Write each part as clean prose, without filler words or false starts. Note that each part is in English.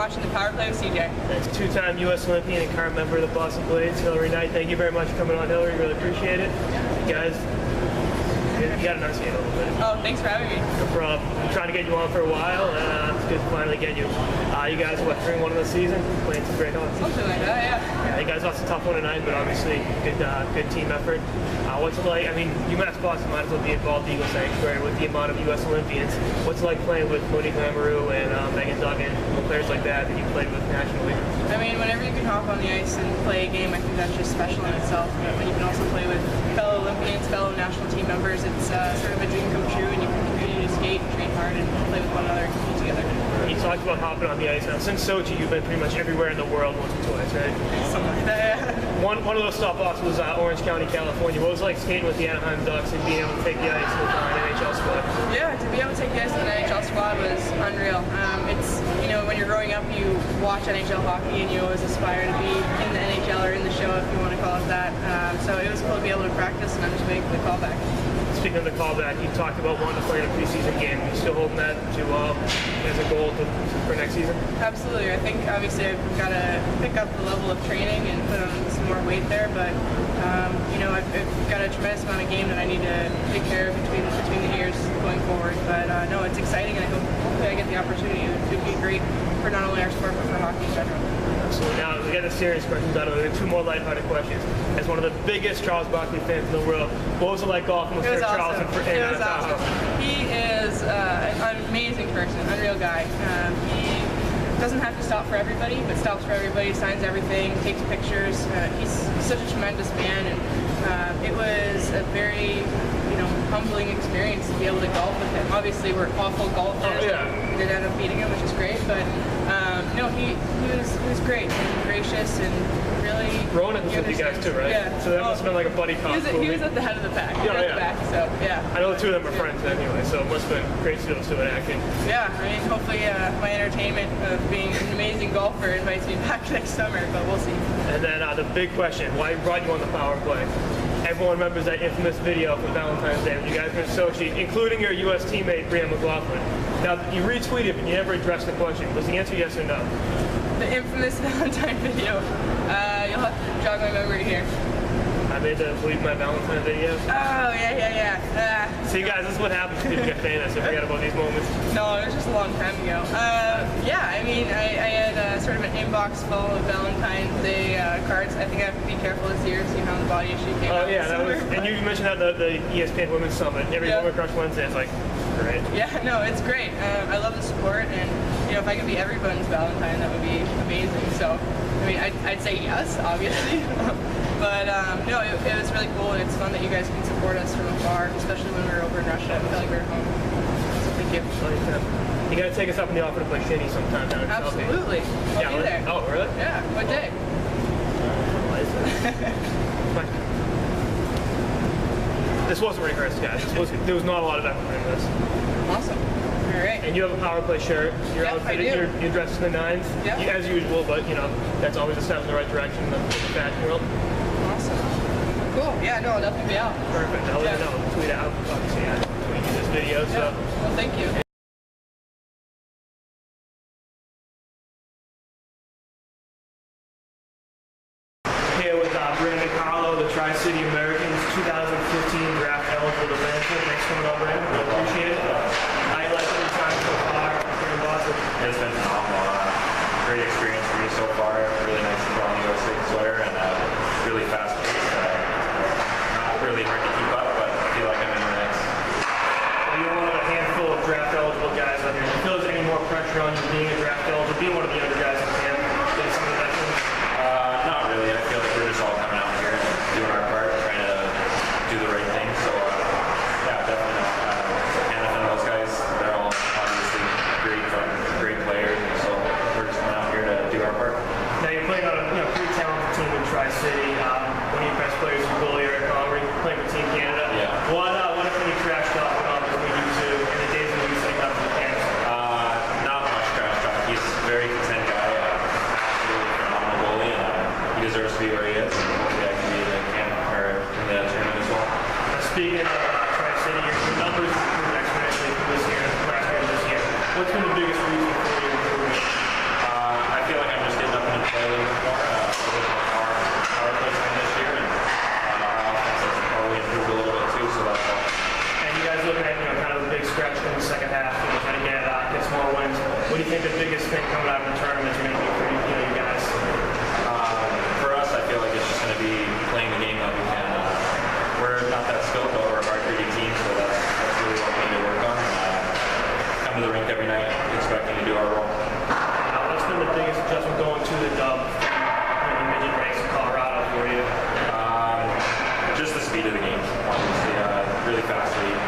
watching the Power Play with CJ. Thanks. Two-time U.S. Olympian and current member of the Boston Blades, Hillary Knight. Thank you very much for coming on, Hillary. Really appreciate it. You guys, you got to enunciate a little bit. Oh, thanks for having me. No problem. I'm trying to get you on for a while, and it's good to finally get you. You guys, what, 3-1 of the season? Playing some great hockey. Something like that, yeah. Yeah, you guys lost a tough one tonight, but obviously good team effort. What's it like? I mean, UMass Boston might as well be involved in Eagle Sanctuary with the amount of U.S. Olympians. What's it like playing with Monique Lamoureux and Megan Duggan, players like that you played with nationally? I mean, whenever you can hop on the ice and play a game, I think that's just special in itself. But when you can also play with fellow Olympians, fellow national team members, it's sort of a dream come true, and you can continue to skate and train hard and play with one another and compete together. You talked about hopping on the ice. Now, since Sochi, you've been pretty much everywhere in the world once or twice, right? Something like that, yeah. One of those stop-offs was Orange County, California. What was it like skating with the Anaheim Ducks and being able to take the ice with an NHL squad? Yeah, to be able to take the ice with an NHL squad was unreal. It's, you know, when you're growing up, you watch NHL hockey and you always aspire to be in the NHL or in the show, if you want to call it that. So it was cool to be able to practice, and I'm just waiting for the callback. Speaking of the callback, you talked about wanting to play in a preseason game. Are you still holding that as a goal for next season? Absolutely. I think obviously I've got to pick up the level of training and put on some more weight there, but you know, I've got a tremendous amount of game that I need to take care of between the years going forward. But no, it's exciting, and hopefully I get the opportunity. It would be great for not only our sport but for hockey in general. So now we got the serious questions out of it. 2 more lighthearted questions. As one of the biggest Charles Barkley fans in the world, what was it like golfing with Sir Charles? It was awesome. He is an amazing person, unreal guy. He doesn't have to stop for everybody, but stops for everybody, signs everything, takes pictures. He's such a tremendous man, and it was a very, you know, humbling experience to be able to golf with him. Obviously, we're awful golfers. Oh, yeah. We did end up beating him, which is great, but no, he was great and gracious and really. Ronan was with you guys too, right? Yeah. So that must have been like a buddy cop. He was at the head of the pack. Yeah, At the back, so yeah. I know the 2 of them are friends anyway, so it must have been great to be able to do it acting. Yeah, I mean, hopefully my entertainment of being an amazing golfer invites me back next summer, but we'll see. And then the big question, why brought you on the power play? Everyone remembers that infamous video from Valentine's Day when you guys were in Sochi, including your U.S. teammate, Brianna McLaughlin. Now, you retweeted, but you never addressed the question. Was the answer yes or no? The infamous Valentine video. You'll have to jog my memory here. I made the Believe My Valentine video. Oh, yeah. See, guys, this is what happens when people get famous. They forget about these moments. No, it was just a long time ago. Yeah, I mean, I had sort of an inbox full of Valentine's Day cards. I think I have to be careful this year, seeing how the body issue came out. Oh, yeah, that was, and you mentioned that the ESPN Women's Summit. Every Women Crush Wednesday is like, great. Yeah, no, it's great. I love the sport, and you know, if I could be everyone's Valentine, that would be amazing. So, I mean, I'd say yes, obviously. But no, it was really cool, and it's fun that you guys can support us from afar, especially when we were over in Russia. I felt like we were home. So thank you. You gotta take us up in the offer to play shinny sometime down in Southgate. Absolutely. I'll be there. Oh, really? Yeah. What day? This wasn't rehearsed, guys. There was not a lot of effort in this. Awesome. All right. And you have a power play shirt. You're outfitted. You're dressed in the 9s. Yeah. As usual, but you know that's always a step in the right direction in the fashion world. Awesome. Cool. Yeah. No, I'll definitely be out. Perfect. I'll let you know. Tweet out. Obviously, I tweeted this video. So. Well, thank you. Here with Brandon Carlo, the Tri-City Americans 2015 draft eligible defenseman. Thanks for coming on, Brandon. Really appreciate it. How you like your time so far here in Boston? It's been phenomenal. Great experience for me so far. Really nice to go on the U.S. sweater and really fast paced. Not really hard to keep up, but I feel like I'm in the next. Well, you're one of a handful of draft eligible guys out here. Do you feel there's any more pressure on you being a draft eligible, being one of the younger guys in the camp than some of the veterans? Not really. I feel like we're just all coming out here and doing our part, trying to do the right thing. So, yeah, definitely not. Hannah and those guys, they're all obviously great players. So we're just coming out here to do our part. Now you're playing on a pretty talented team in Tri-City. One of your best players is goalie Eric Comrie, playing with Team Canada. Yeah. What if any trash talk between you two in the days when you used to come to the camp? Not much trash talk. He's a very content guy. Absolutely phenomenal goalie, and he deserves to be where he is. And hopefully I can be in the camp or in the tournament as well. Speaking of Tri-City, your numbers improved exponentially from this year, last year, and this year. What's been the biggest reason for your improvement? we're not that skilled, but we're a hard-hitting team, so that's really what we need to work on. Come to the rink every night, expecting to do our role. What's been the biggest adjustment going to the dub in the midget ranks in Colorado for you? Just the speed of the game, obviously. Really fast league.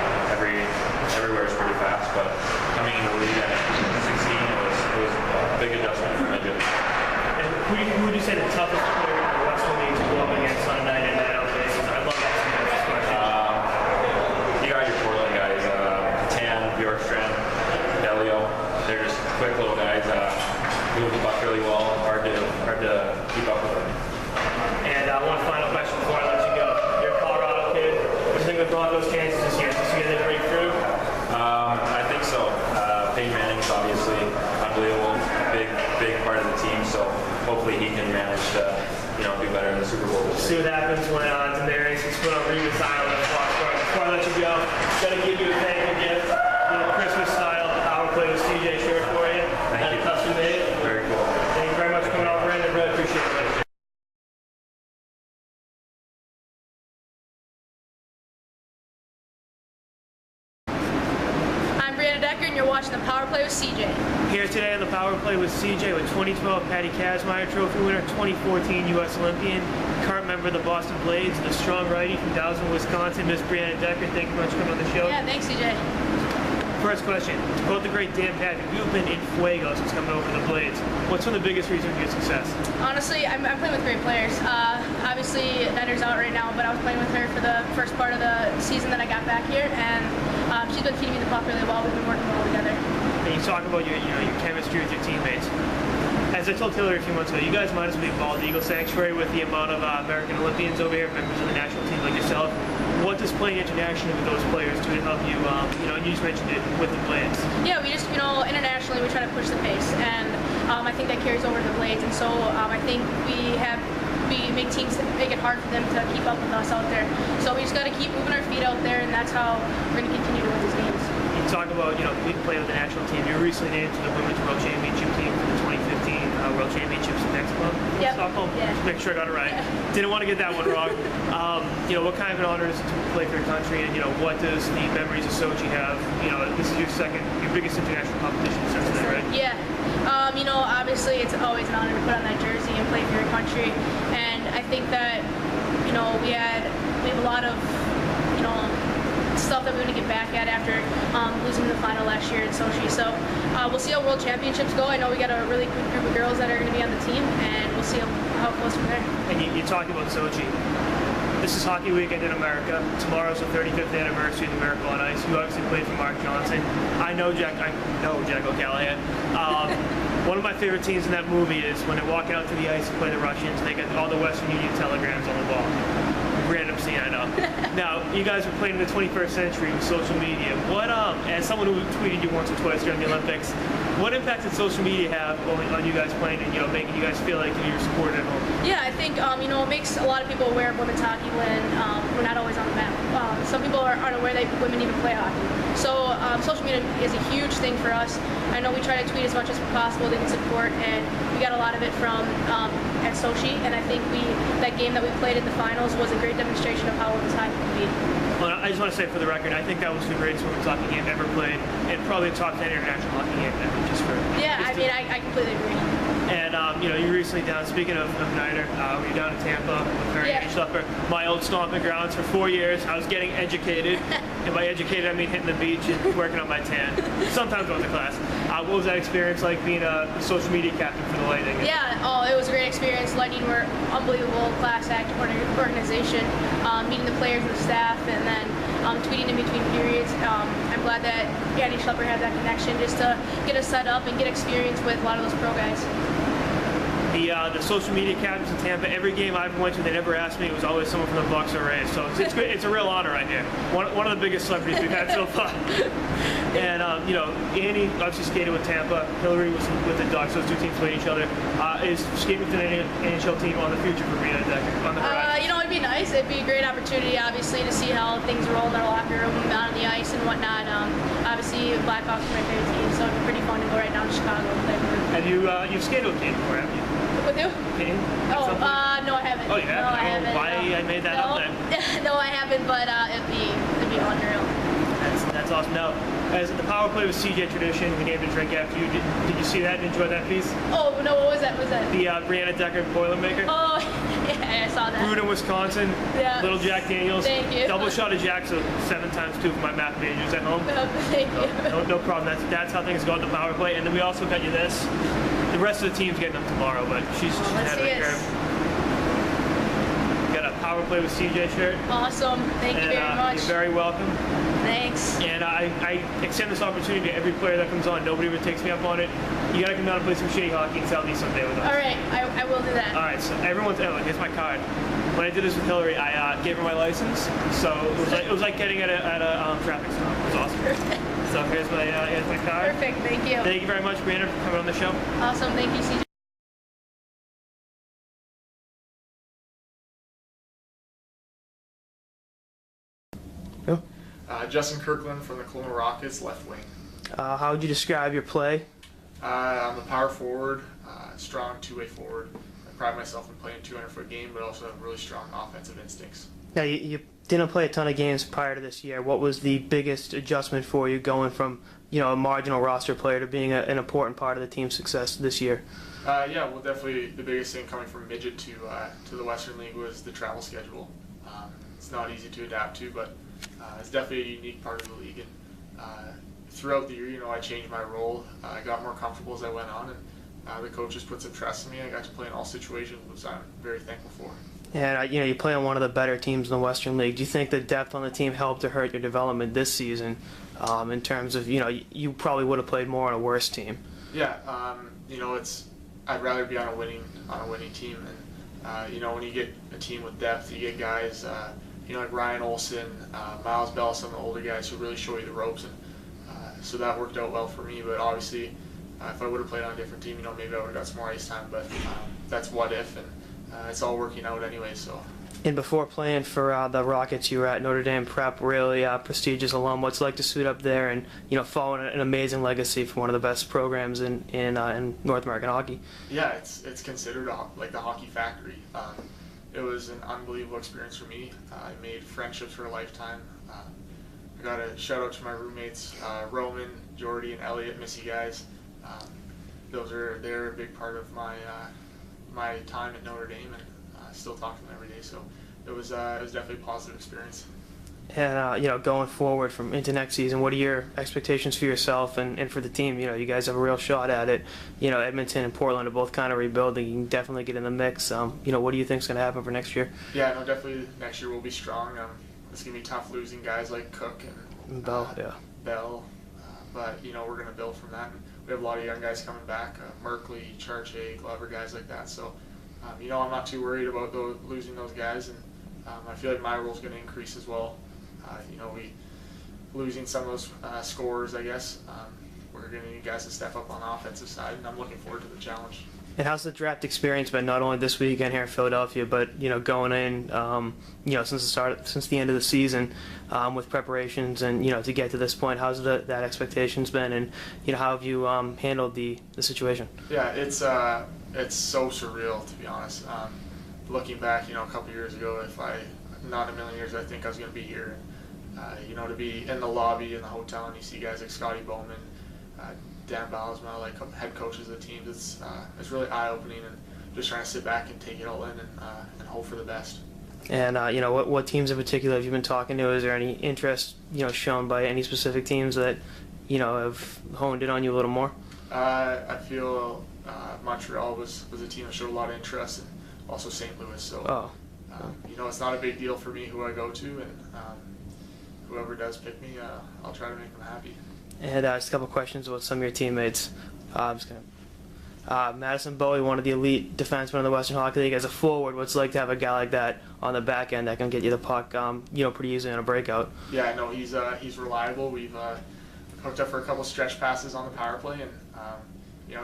Everywhere is pretty fast, but coming into the league at 16, it was a big adjustment for midget. And who would you say the toughest player in the Western League to go up against on a night in, night out basis? I love asking this question. You got your Portland guys, Catan, Bjorkstrand, Delio. They're just quick little guys. Move the puck really well. Hard to keep up with them. And one final question before I let you go. You're a Colorado kid. What do you think of the Broncos' chances this year? This year they break through? I think so. Peyton Manning's obviously unbelievable, big part of the team. So hopefully he can manage to, do better in the Super Bowl. See what happens when Daenerys is put on Remus Island at Foxborough. Before I let you go, gotta give you a thank you gift. A little Christmas style Power Play with CJ shirt for you. Thank you. Custom made. Very cool. Thank you very much for coming over, Brandon. Really appreciate it. I'm Brianna Decker, and you're watching the Power Play with CJ. Here today on the Power Play with CJ with 2012 Patty Kazmaier Trophy winner, 2014 U.S. Olympian, current member of the Boston Blades, the strong righty from Dowsing, Wisconsin, Miss Brianna Decker. Thank you very much for coming on the show. Yeah, thanks, CJ. First question. To quote the great Dan Patrick, you've been in fuego since coming over the Blades. What's one of the biggest reasons for your success? Honestly, I'm playing with great players. Obviously, Netter's out right now, but I was playing with her for the first part of the season that I got back here, and she's been feeding me the puck really well. We've been working well together. And you talk about your chemistry with your teammates. As I told Hillary a few months ago, you guys might as well be Bald Eagle Sanctuary with the amount of American Olympians over here, members of the national team like yourself. What does playing internationally with those players do to help you, and you just mentioned it with the Blades? Yeah, we just, internationally we try to push the pace, and I think that carries over to the Blades, and so I think we make teams that make it hard for them to keep up with us out there. So we just got to keep moving our feet out there, and that's how we're going to continue to win these games. You talk about, playing with the national team. You were recently named to the Women's World Championship team for the 2015 World Championships in Mexico. Yep. Stockholm. Yeah. Just make sure I got it right. Yeah. Didn't want to get that one wrong. What kind of an honor is it to play for your country, and what does the memories of Sochi have? This is your biggest international competition since then, right? Yeah. Obviously it's always an honor to put on that jersey and play for your country. And I think that, we have a lot of, stuff that we're going to get back at after losing the final last year in Sochi. So we'll see how World Championships go. I know we got a really good group of girls that are going to be on the team, and we'll see how it goes from there. And you talked about Sochi. This is Hockey Weekend in America. Tomorrow's the 35th anniversary of the Miracle on Ice. You obviously played for Mark Johnson. I know Jack O'Callahan. One of my favorite scenes in that movie is when they're walking out to the ice to play the Russians. They get all the Western Union telegrams on the ball. Random scene, I know. Now, you guys are playing in the 21st century with social media. What, as someone who tweeted you once or twice during the Olympics, what impact did social media have on you guys playing and, making you guys feel like you're supported at home? Yeah, I think, it makes a lot of people aware of women's hockey when we're not always on the map. Some people aren't aware that women even play hockey. So social media is a huge thing for us. I know we try to tweet as much as possible to get support, and we got a lot of it from at Sochi, and I think that game that we played in the finals was a great demonstration of how women's hockey can be. Well, I just want to say for the record, I think that was the greatest women's hockey game ever played, and probably the top 10 international hockey game ever, I completely agree. And, you were recently down, speaking of Niner, we were down in Tampa with her and Schlepper, my old stomping grounds for 4 years. I was getting educated, and by educated I mean hitting the beach and working on my tan. Sometimes going to class. What was that experience like being a social media captain for the Lightning? Yeah, it was a great experience. Lightning were unbelievable, class act organization, meeting the players and the staff, and then tweeting in between periods. I'm glad that Yanni Schlepper had that connection just to get us set up and get experience with a lot of those pro guys. The social media captains in Tampa, every game I ever went to, they never asked me. It was always someone from the Bucks or Rays. So it's good. It's a real honor right here. One of the biggest celebrities we've had so far. And Annie obviously skated with Tampa. Hillary was with the Ducks. Those two teams played each other. Is skating with an NHL team on the future for Brianna Decker on the horizon? It'd be nice. It'd be a great opportunity, obviously, to see how things roll in our locker room, out on the ice and whatnot. Obviously, Blackhawks are my favorite team, so it'd be pretty fun to go right down to Chicago and play for them. And you've skated with Kane before, haven't you? With who? Payne? Oh, no, I haven't. Oh, you haven't? No, I I don't know haven't. why no. I made that no. up then. No, I haven't, but it'd be unreal. That's awesome. Now, as the power play with CJ Tradition, we named a drink after you. Did you see that and enjoy that piece? Oh, no, what was that? What was that? The Brianna Decker Boilermaker. Oh, yeah, I saw that. Brewed in Wisconsin. Yeah. Little Jack Daniels. Thank you. Double shot of Jack, so 7 times 2 for my math majors at home. Thank you. No problem. That's how things go at the power play. And then we also got you this. The rest of the team's getting them tomorrow, but she's Let's had see a it. curve. Got a power play with CJ shirt. Awesome. Thank you And, very much. You're very welcome. Thanks. And I extend this opportunity to every player that comes on. Nobody ever takes me up on it. You gotta come down and play some shitty hockey in Southeast someday with us. All right, I will do that. All right, so everyone's, oh, here's my card. When I did this with Hillary, I gave her my license, so it was like getting at a traffic stop. It was awesome. So here's my card. Perfect. Thank you. Thank you very much, Brianna, for coming on the show. Awesome. Thank you, CJ. Justin Kirkland from the Kelowna Rockets, left wing. How would you describe your play? I'm a power forward, strong two-way forward. I pride myself in playing a 200-foot game, but also have really strong offensive instincts. Now, you didn't play a ton of games prior to this year. What was the biggest adjustment for you going from, a marginal roster player to being an important part of the team's success this year? Yeah, well, definitely the biggest thing coming from midget to the Western League was the travel schedule. It's not easy to adapt to, but it's definitely a unique part of the league. And throughout the year, I changed my role. I got more comfortable as I went on, and the coaches put some trust in me. I got to play in all situations, which I'm very thankful for. And you play on one of the better teams in the Western League. Do you think the depth on the team helped or hurt your development this season? In terms of you probably would have played more on a worse team. Yeah, I'd rather be on a winning team, and when you get a team with depth, you get guys like Ryan Olsen, Miles Bell, some of the older guys who really show you the ropes, and so that worked out well for me. But obviously, if I would have played on a different team, maybe I would have got some more ice time. But that's what if, and it's all working out anyway. So. And before playing for the Rockets, you were at Notre Dame Prep, really prestigious alum. What's it like to suit up there and following an amazing legacy from one of the best programs in North American hockey? Yeah, it's considered like the hockey factory. It was an unbelievable experience for me. I made friendships for a lifetime. I got a shout out to my roommates, Roman, Jordy, and Elliot. Miss you guys. They're a big part of my time at Notre Dame, and still talk to them every day. So it was definitely a positive experience. And going forward from into next season, what are your expectations for yourself and for the team? You guys have a real shot at it. Edmonton and Portland are both kind of rebuilding. You can definitely get in the mix. What do you think is going to happen for next year? Yeah, no, definitely next year we'll be strong. It's going to be tough losing guys like Cook and Bell. Bell, but we're going to build from that. And we have a lot of young guys coming back, Merkley, Charche, Glover, guys like that. So I'm not too worried about losing those guys, and I feel like my role is going to increase as well. We losing some of those scorers, I guess. We're going to need guys to step up on the offensive side, and I'm looking forward to the challenge. And how's the draft experience been? Not only this weekend here in Philadelphia, but going in, since the end of the season, with preparations and to get to this point. How's that expectations been, and how have you handled the situation? Yeah, it's so surreal, to be honest. Looking back, a couple years ago, not in a million years, I think I was going to be here. To be in the lobby in the hotel and you see guys like Scotty Bowman, Dan Bylsma, like head coaches of the teams, it's really eye-opening, and just trying to sit back and take it all in and hope for the best. And what teams in particular have you been talking to? Is there any interest shown by any specific teams that have honed in on you a little more? I feel Montreal was a team that showed a lot of interest, and also St. Louis. So it's not a big deal for me who I go to, and whoever does pick me, I'll try to make them happy. And just a couple questions about some of your teammates. Madison Bowie, one of the elite defensemen in the Western Hockey League, as a forward, what's it like to have a guy like that on the back end that can get you the puck, pretty easily on a breakout? Yeah, no, he's reliable. We've hooked up for a couple stretch passes on the power play, and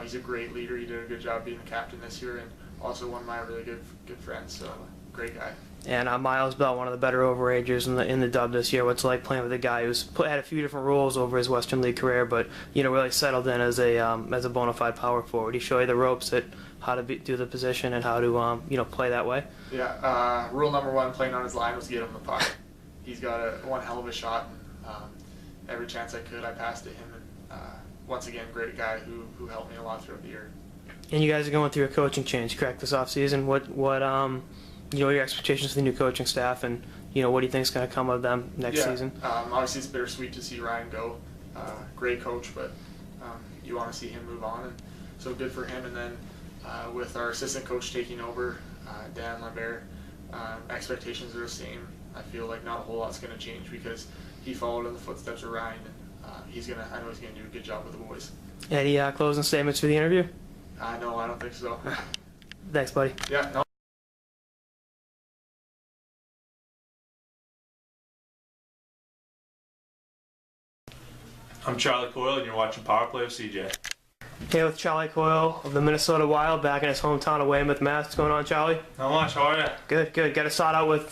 he's a great leader. He did a good job being the captain this year, and also one of my really good friends. So great guy. And Miles Bell, one of the better overagers in the dub this year. What's it like playing with a guy who's had a few different roles over his Western League career, but really settled in as a bona fide power forward? He showed you the ropes at how to do the position and how to play that way? Yeah, rule number one playing on his line was get him the puck. He's got one hell of a shot, and every chance I could, I passed to him. And once again, great guy who helped me a lot throughout the year. And you guys are going through a coaching change, correct, this offseason. What your expectations for the new coaching staff, and what do you think is going to come of them next season? Obviously, it's bittersweet to see Ryan go. Great coach, but you want to see him move on, and so good for him. And then with our assistant coach taking over, Dan Lambert, expectations are the same. I feel like not a whole lot's going to change because he followed in the footsteps of Ryan, and I know he's going to do a good job with the boys. Any closing statements for the interview? No, I don't think so. Thanks, buddy. Yeah, no. I'm Charlie Coyle, and you're watching Power Play with CJ. Here with Charlie Coyle of the Minnesota Wild, back in his hometown of Weymouth, Mass. What's going on, Charlie? Not much, how are you? Good. Got to start out with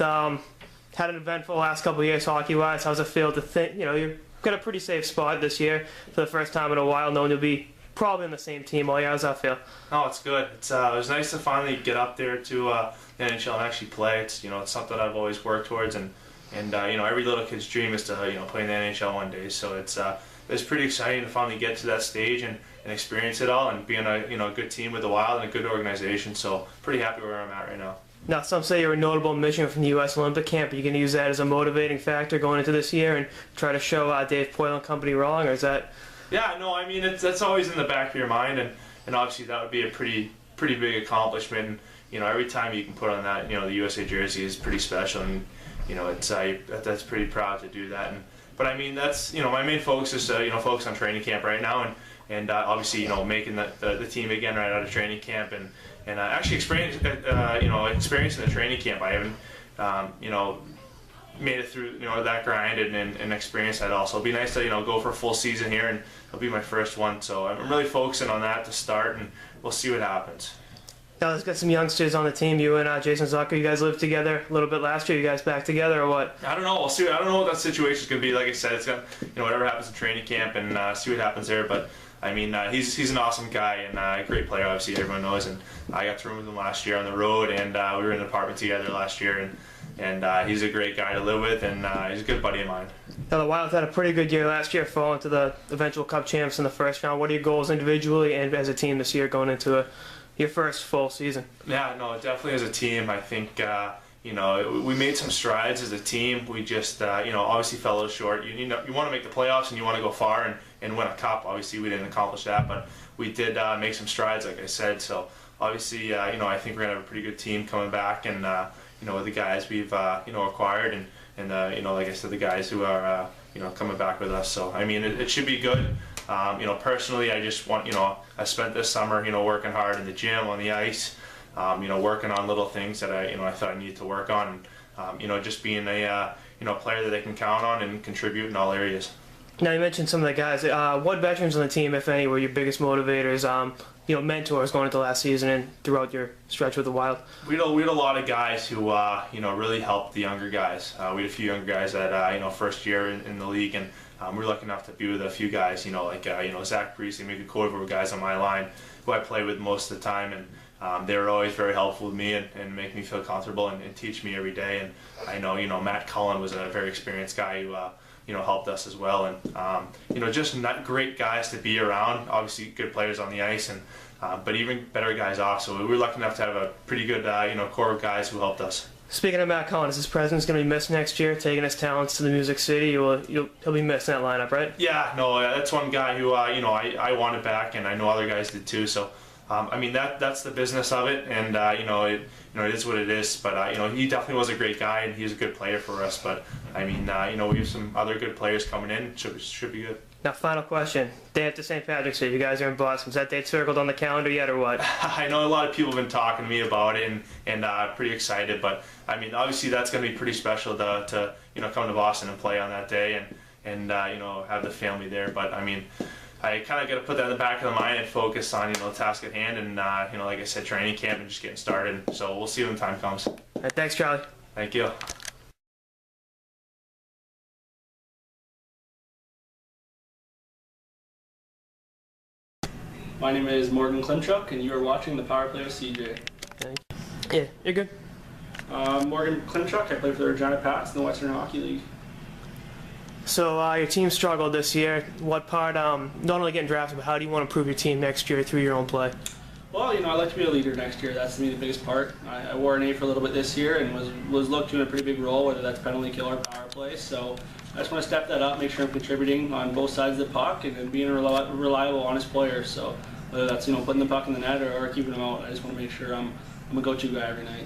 had an eventful last couple of years hockey-wise. How's it feel to think you've got a pretty safe spot this year for the first time in a while, knowing you'll be probably in the same team all year? How's that feel? Oh, it's good. It was nice to finally get up there to the NHL and actually play. It's it's something I've always worked towards, and every little kid's dream is to play in the NHL one day. So it's pretty exciting to finally get to that stage and experience it all and be in a good team with the Wild and a good organization. So pretty happy where I'm at right now. Now, some say you're a notable mission from the U.S. Olympic camp. Are you going to use that as a motivating factor going into this year and try to show Dave Poile and company wrong, or is that? Yeah, no, I mean that's always in the back of your mind, and obviously that would be a pretty big accomplishment. And, every time you can put on that, the USA jersey is pretty special, and that's pretty proud to do that. But I mean that's my main focus is focus on training camp right now, and obviously making the team again right out of training camp, and actually experiencing the training camp. I haven't made it through that grind and experience that also. It'll be nice to go for a full season here, and it'll be my first one. So I'm really focusing on that to start, and we'll see what happens. Now, let's get some youngsters on the team. You and Jason Zucker, you guys lived together a little bit last year. You guys back together or what? I don't know. We'll see. I don't know what that situation's gonna be. Like I said, it's gonna whatever happens in training camp, and see what happens there. But I mean, he's an awesome guy and a great player. Obviously, everyone knows. And I got to room with him last year on the road, and we were in an apartment together last year. And he's a great guy to live with, and he's a good buddy of mine. Now, the Wild had a pretty good year last year, falling to the eventual Cup champs in the first round. What are your goals individually and as a team this year going into your first full season? Yeah, no, definitely as a team. I think we made some strides as a team. We just obviously fell a little short. You want to make the playoffs and you want to go far and win a cup. Obviously, we didn't accomplish that, but we did make some strides, like I said. So obviously, I think we're gonna have a pretty good team coming back, and with the guys we've acquired, and like I said, the guys who are coming back with us. So I mean, it should be good. Personally, I just want I spent this summer working hard in the gym, on the ice, working on little things that I thought I needed to work on, just being a player that they can count on and contribute in all areas. Now, you mentioned some of the guys. What veterans on the team, if any, were your biggest motivators? Mentors going into last season and throughout your stretch with the Wild? We had a lot of guys who really helped the younger guys. We had a few younger guys that first year in the league, and we were lucky enough to be with a few guys. Like Zach Priest and Mika Koivu were guys on my line who I played with most of the time, and they were always very helpful with me and make me feel comfortable and teach me every day. And I know Matt Cullen was a very experienced guy who helped us as well, and just not great guys to be around. Obviously, good players on the ice, and but even better guys off. So we were lucky enough to have a pretty good core of guys who helped us. Speaking of Matt Cullen, is his presence going to be missed next year, taking his talents to the Music City? He'll be missed in that lineup, right? Yeah, no, that's one guy who I wanted back, and I know other guys did too. So I mean that's the business of it, and it is what it is. But he definitely was a great guy, and he's a good player for us. But I mean we have some other good players coming in. Should be good. Now, final question. Day after St. Patrick's Day, you guys are in Boston. Is that date circled on the calendar yet, or what? I know a lot of people have been talking to me about it, and pretty excited. But I mean, obviously that's going to be pretty special to come to Boston and play on that day, and have the family there. But I mean, I kind of got to put that in the back of the mind and focus on the task at hand, and like I said, training camp and just getting started. So we'll see when the time comes. All right, thanks, Charlie. Thank you. My name is Morgan Klimchuk, and you are watching the Power Play with CJ. Yeah, you're good. Morgan Klimchuk, I play for the Regina Pats in the Western Hockey League. So your team struggled this year. What part, not only getting drafted, but how do you want to improve your team next year through your own play? Well, I'd like to be a leader next year. That's to me the biggest part. I wore an A for a little bit this year and was looked to in a pretty big role, whether that's penalty kill or power play. So I just want to step that up, make sure I'm contributing on both sides of the puck and being a reliable, honest player. So whether that's putting the puck in the net or keeping them out, I just want to make sure I'm a go-to guy every night.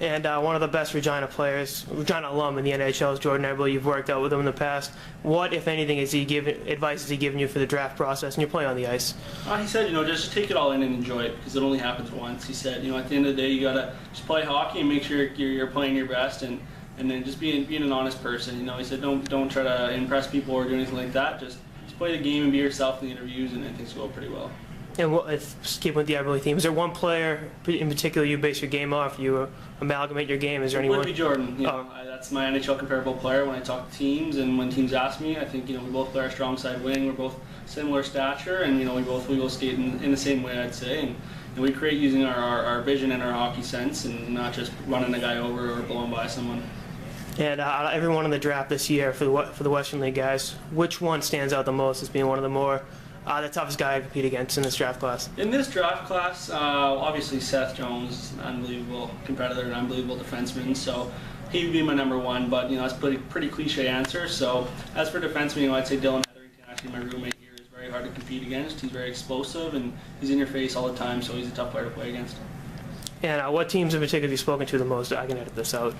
And one of the best Regina players, Regina alum in the NHL is Jordan Eberle. You've worked out with him in the past. What, if anything, advice has he given you for the draft process and your play on the ice? He said, just take it all in and enjoy it because it only happens once. He said, at the end of the day, you gotta just play hockey and make sure you're playing your best and then just being an honest person. He said, don't try to impress people or do anything like that. Just play the game and be yourself in the interviews, and things go pretty well. And keeping with the Eberle theme, is there one player in particular you base your game off? You amalgamate your game? Is there anyone? It would be Jordan. That's my NHL comparable player. When I talk to teams and when teams ask me, I think we both play our strong side wing. We're both similar stature, and we both skate in the same way, I'd say. And we create using our vision and our hockey sense, and not just running a guy over or blowing by someone. And everyone in the draft this year for the Western League guys, which one stands out the most as being one of the more the toughest guy I compete against in this draft class? In this draft class, obviously Seth Jones, an unbelievable competitor, an unbelievable defenseman. So he would be my number one. But that's a pretty cliche answer. So as for defenseman, I'd say Dylan Hetherington, actually my roommate here, is very hard to compete against. He's very explosive and he's in your face all the time. So he's a tough player to play against. And what teams in particular have you spoken to the most? I can edit this out.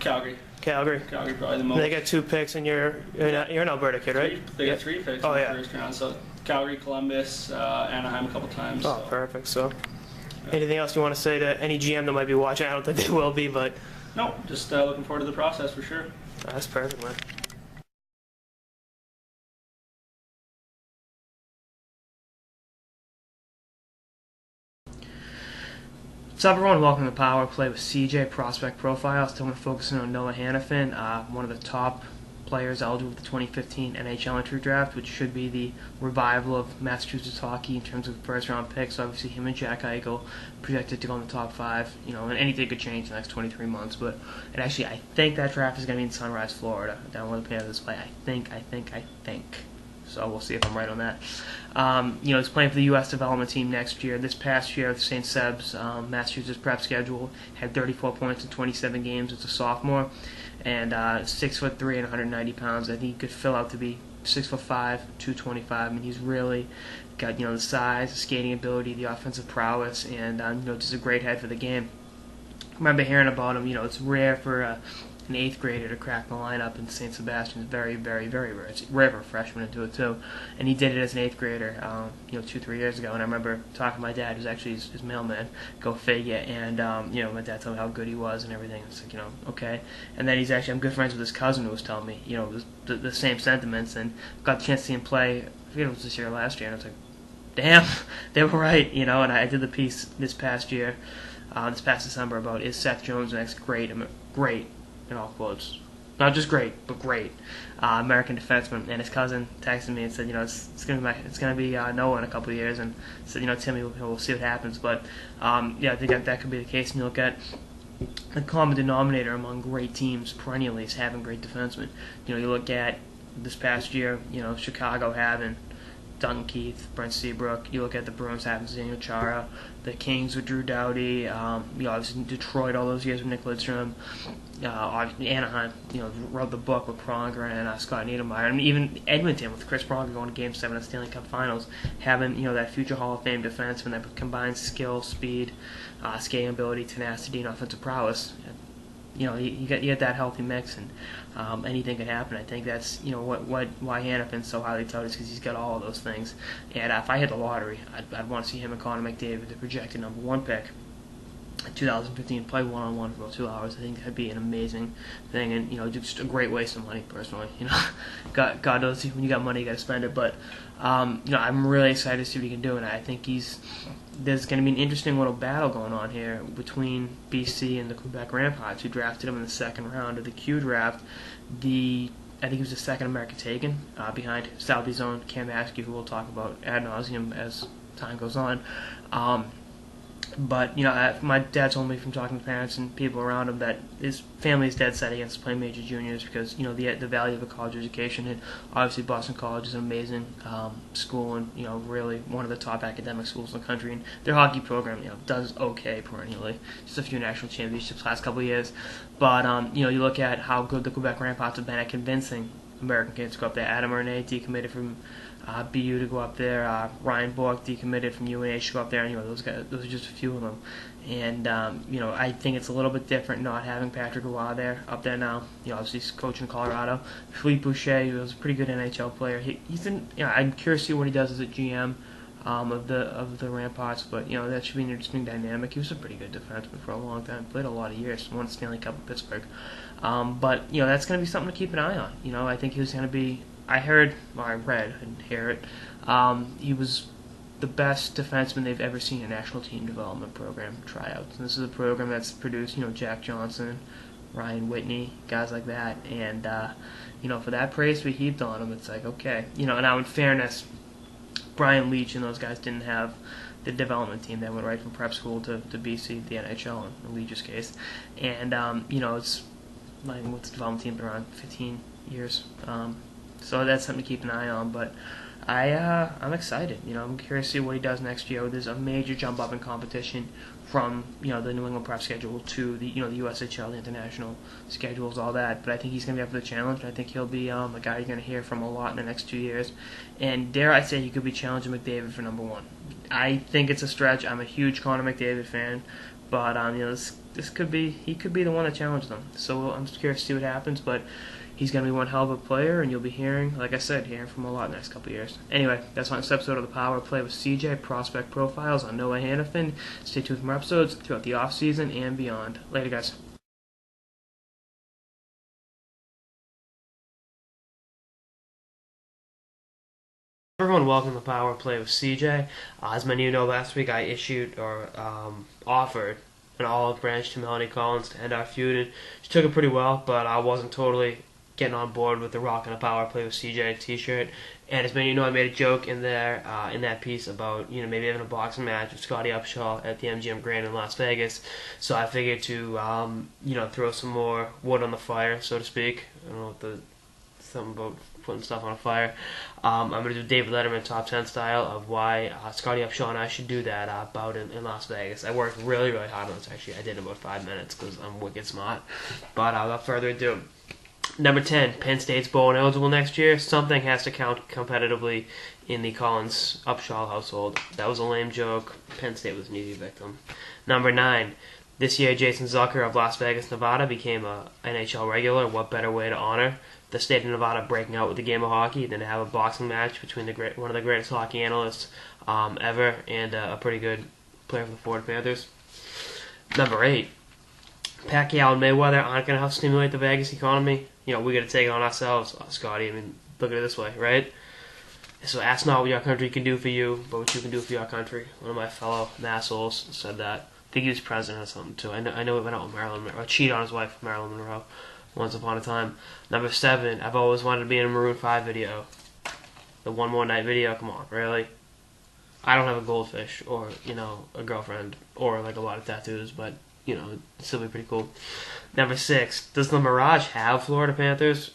Calgary. Calgary Probably the most. They got 2 picks, and you're an Alberta kid, right? They got 3 picks in the first round. So Calgary, Columbus, Anaheim a couple times. Oh, so. perfect. So, anything else you want to say to any GM that might be watching? I don't think they will be, but no, just looking forward to the process for sure. That's perfect, man. What's up, everyone? Welcome to Power Play with CJ Prospect Profiles. Today I'm focusing on Noah Hanifin, one of the top players eligible for the 2015 NHL entry draft, which should be the revival of Massachusetts hockey in terms of first-round picks. Obviously, him and Jack Eichel projected to go in the top 5. And anything could change in the next 23 months. But I think that draft is going to be in Sunrise, Florida. Down where the Panthers play. I think. So we'll see if I'm right on that. He's playing for the U.S. development team next year. This past year, the St. Seb's Massachusetts prep schedule had 34 points in 27 games as a sophomore, and 6'3" and 190 pounds. I think he could fill out to be 6'5", 225. I mean, he's really got the size, the skating ability, the offensive prowess, and just a great head for the game. I remember hearing about him. It's rare for an 8th grader to crack the lineup in St. Sebastian. Is very, very, very rare. It's rare for a freshman to do it too. And he did it as an 8th grader, 2-3 years ago. And I remember talking to my dad, who's actually his mailman, go figure. And my dad told me how good he was and everything. It's like, okay. And then I'm good friends with his cousin who was telling me, the same sentiments. And got the chance to see him play. I forget if it was this year or last year. And I was like, damn, they were right. And I did the piece this past year, this past December, about is Seth Jones next great? Great. In all quotes. Not just great, but great. American defenseman. And his cousin texted me and said, it's gonna be Noah in a couple of years, and said, Timmy, we'll see what happens. But I think that could be the case. And you look at the common denominator among great teams perennially is having great defensemen. You look at this past year, Chicago having Duncan Keith, Brent Seabrook. You look at the Bruins having Daniel Chara, the Kings with Drew Doughty. Obviously Detroit all those years with Nick Lidstrom. Anaheim, wrote the book with Pronger and Scott Niedermayer. And even Edmonton with Chris Pronger going to Game 7 of the Stanley Cup Finals, having that future Hall of Fame defenseman that combines skill, speed, skating ability, tenacity, and offensive prowess. You get that healthy mix, and anything can happen. I think that's why Hanifin's so highly touted, is because he's got all of those things. And if I hit the lottery, I'd want to see him and Connor McDavid, the projected number 1 pick in 2015, play one-on-one for about 2 hours. I think that'd be an amazing thing, and just a great waste of money. Personally, God knows when you got money, you got to spend it. But I'm really excited to see what he can do, and I think there's going to be an interesting little battle going on here between BC and the Quebec Ramparts, who drafted him in the 2nd round of the Q draft. The I think he was the second American taken, behind Southeast Zone Cam Askew, who we'll talk about ad nauseum as time goes on. But my dad told me from talking to parents and people around him that his family is dead set against playing major juniors because the value of a college education. And obviously Boston College is an amazing school and really one of the top academic schools in the country. And their hockey program does okay perennially. Just a few national championships last couple of years. But you look at how good the Quebec Ramparts have been at convincing American kids to go up there. Adam Rene decommitted from BU to go up there. Ryan Bork decommitted from UNH to go up there. And, those are just a few of them. And I think it's a little bit different not having Patrick Roy there up there now. Obviously he's coaching Colorado. Philippe Boucher, who was a pretty good NHL player. I'm curious to see what he does as a GM of the Ramparts. But that should be an interesting dynamic. He was a pretty good defenseman for a long time. Played a lot of years. Won Stanley Cup in Pittsburgh. But that's going to be something to keep an eye on. I think he was going to be. I read, I didn't hear it. He was the best defenseman they've ever seen in a national team development program tryouts. And this is a program that's produced, Jack Johnson, Ryan Whitney, guys like that. And, for that praise we heaped on him, it's like, okay. Now in fairness, Brian Leach and those guys didn't have the development team that went right from prep school to BC, the NHL in Leach's case. And, it's like, what's the development team been around 15 years? So that's something to keep an eye on, but I'm excited. I'm curious to see what he does next year. There's a major jump up in competition from the New England prep schedule to the the USHL, the international schedules, all that. But I think he's going to be up for the challenge. I think he'll be a guy you're going to hear from a lot in the next 2 years. And dare I say, he could be challenging McDavid for number one. I think it's a stretch. I'm a huge Connor McDavid fan, but this could be the one to challenge them. So I'm curious to see what happens, but. He's going to be one hell of a player, and you'll be hearing, like I said, from a lot in the next couple of years. Anyway, that's my episode of the Power Play with CJ Prospect Profiles on Noah Hannafin. Stay tuned for more episodes throughout the off-season and beyond. Later, guys. Everyone, welcome to the Power Play with CJ. As many of you know, last week I offered an olive branch to Melanie Collins to end our feud, and she took it pretty well, but I wasn't totally getting on board with the Rock and a Power Play with CJ t-shirt. And as many of you know, I made a joke in there in that piece about maybe having a boxing match with Scotty Upshaw at the MGM Grand in Las Vegas. So I figured to throw some more wood on the fire, so to speak. I don't know something about putting stuff on a fire. I'm going to do David Letterman top 10 style of why Scotty Upshaw and I should do that bout in Las Vegas. I worked really, really hard on this, actually. I did in about 5 minutes because I'm wicked smart. But without further ado, number 10, Penn State's Bowen eligible next year. Something has to count competitively in the Collins Upshaw household. That was a lame joke. Penn State was an easy victim. Number 9, this year Jason Zucker of Las Vegas, Nevada became a NHL regular. What better way to honor the state of Nevada breaking out with the game of hockey than to have a boxing match between one of the greatest hockey analysts ever and a pretty good player for the Florida Panthers. Number 8, Pacquiao and Mayweather aren't going to help stimulate the Vegas economy. We got to take it on ourselves, Scotty. I mean, look at it this way, right? So ask not what your country can do for you, but what you can do for your country. One of my fellow assholes said that. I think he was president or something, too. I know he went out with Marilyn Monroe, or cheated on his wife, Marilyn Monroe, once upon a time. Number 7, I've always wanted to be in a Maroon 5 video. The One More Night video, come on, really? I don't have a goldfish, or, a girlfriend, or, a lot of tattoos, but... it'd still be pretty cool. Number 6, does the Mirage have Florida Panthers?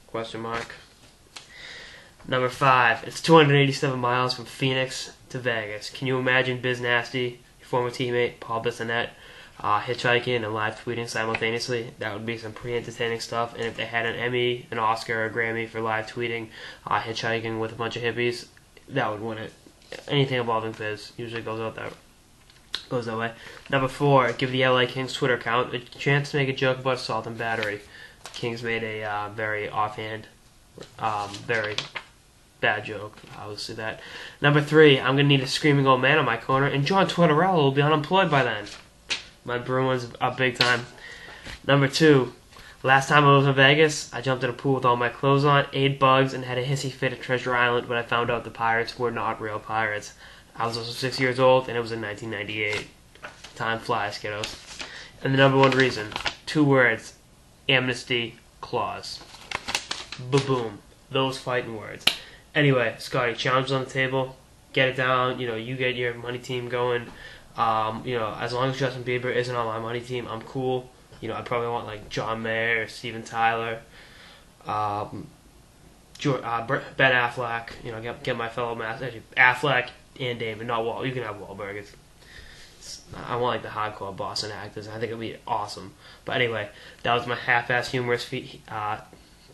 Question mark. Number 5, it's 287 miles from Phoenix to Vegas. Can you imagine Biz Nasty, your former teammate, Paul Bissonnette, hitchhiking and live tweeting simultaneously? That would be some pretty entertaining stuff. And if they had an Emmy, an Oscar, or a Grammy for live tweeting, hitchhiking with a bunch of hippies, that would win it. Anything involving Biz usually goes that way. Number 4, give the LA Kings Twitter account a chance to make a joke about assault and battery. Kings made a very offhand, very bad joke. I will see that. Number 3, I'm going to need a screaming old man on my corner, and John Tortorella will be unemployed by then. My Bruins are big time. Number 2, last time I was in Vegas, I jumped in a pool with all my clothes on, ate bugs, and had a hissy fit at Treasure Island when I found out the pirates were not real pirates. I was also 6 years old, and it was in 1998. Time flies, kiddos. And the number 1 reason, 2 words, amnesty clause. Ba-boom. Those fighting words. Anyway, Scotty, challenge on the table. Get it down. You get your money team going. As long as Justin Bieber isn't on my money team, I'm cool. I probably want like John Mayer, Steven Tyler, Ben Affleck. Get my fellow Affleck and Damon. Not Wall. You can have Wahlberg. I want like the hardcore Boston actors. I think it'd be awesome. But anyway, that was my half-ass humorous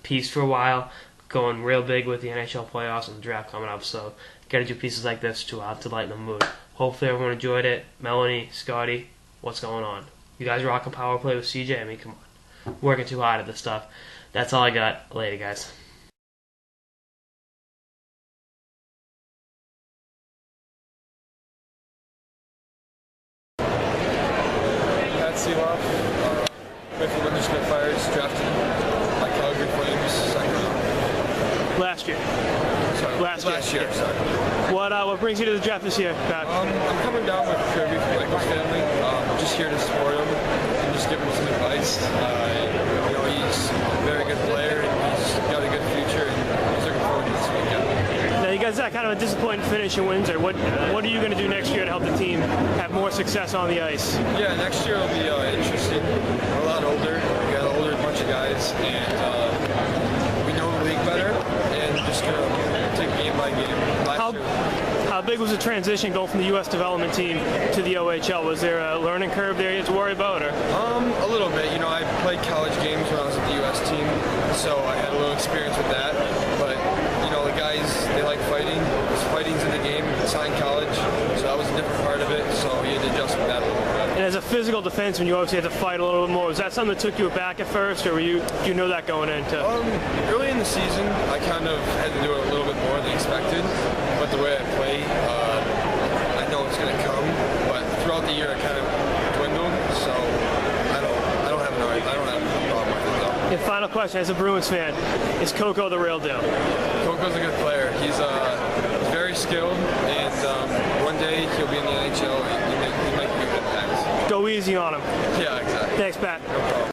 piece for a while. Going real big with the NHL playoffs and the draft coming up. So gotta do pieces like this to lighten the mood. Hopefully everyone enjoyed it. Melanie, Scotty, what's going on? You guys rocking Power Play with CJ? I mean, come on. Working too hard at this stuff. That's all I got. Later, guys. Pat Seeloff, with the Winter Spitfires, drafted by Calgary Flames, second round. Last year. Sorry, last year. Sorry. What brings you to the draft this year, Pat? I'm coming down with Kirby from Michael's family. Just here to support him and just give him some advice. He's a very good player and he's got a good future, and he's looking forward to this weekend. Now, you guys had kind of a disappointing finish in Windsor. What are you going to do next year to help the team have more success on the ice? Yeah, next year will be interesting. We're a lot older. We got an older bunch of guys, and we know the league better, and just going to take game by game. How big was the transition going from the U.S. development team to the OHL? Was there a learning curve there you had to worry about? Or? A little bit. I played college games when I was at the U.S. team, so I had a little experience with that. But, the guys, they like fighting. Fighting's in the game inside college, so that was a different part of it, so you had to adjust with that a little bit. And as a physical defenseman, you obviously had to fight a little bit more. Was that something that took you aback at first, or do you know that going into? Early in the season, I kind of had to do it a little bit more than expected, but the way I play, I know it's going to come. But throughout the year, it kind of dwindled, so I don't have a problem with it though. And final question, as a Bruins fan, is Coco the real deal? Coco's a good player. He's very skilled, and one day he'll be in the NHL. He might be a good impact. Go easy on him. Yeah, exactly. Thanks, Pat. No problem.